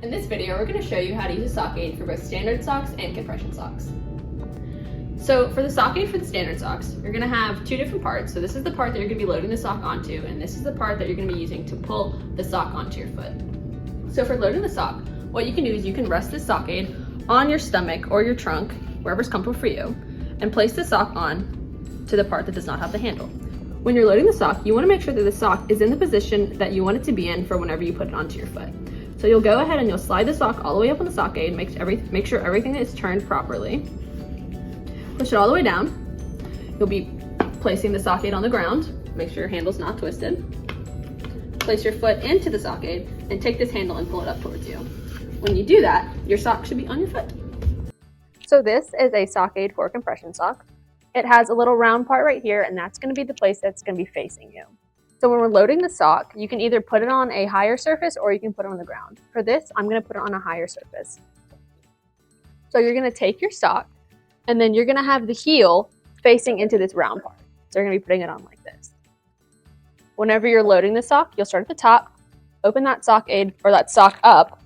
In this video, we're going to show you how to use a sock aid for both standard socks and compression socks. So for the sock aid for the standard socks, you're going to have two different parts. So this is the part that you're going to be loading the sock onto, and this is the part that you're going to be using to pull the sock onto your foot. So for loading the sock, what you can do is you can rest this sock aid on your stomach or your trunk, wherever's comfortable for you, and place the sock on to the part that does not have the handle. When you're loading the sock, you want to make sure that the sock is in the position that you want it to be in for whenever you put it onto your foot. So you'll go ahead and you'll slide the sock all the way up on the sock aid, make sure everything is turned properly. Push it all the way down. You'll be placing the sock aid on the ground. Make sure your handle's not twisted. Place your foot into the sock aid and take this handle and pull it up towards you. When you do that, your sock should be on your foot. So this is a sock aid for a compression sock. It has a little round part right here, and that's going to be the place that's going to be facing you. So when we're loading the sock, you can either put it on a higher surface or you can put it on the ground. For this, I'm going to put it on a higher surface. So you're going to take your sock, and then you're going to have the heel facing into this round part. So you're going to be putting it on like this. Whenever you're loading the sock, you'll start at the top, open that sock aid or that sock up,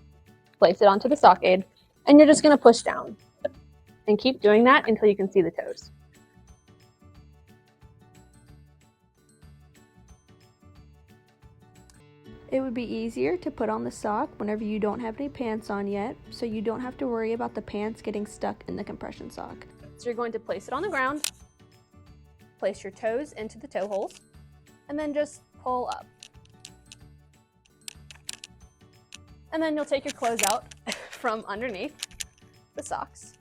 place it onto the sock aid, and you're just going to push down. And keep doing that until you can see the toes. It would be easier to put on the sock whenever you don't have any pants on yet, so you don't have to worry about the pants getting stuck in the compression sock. So you're going to place it on the ground, place your toes into the toe holes, and then just pull up. And then you'll take your clothes out from underneath the socks.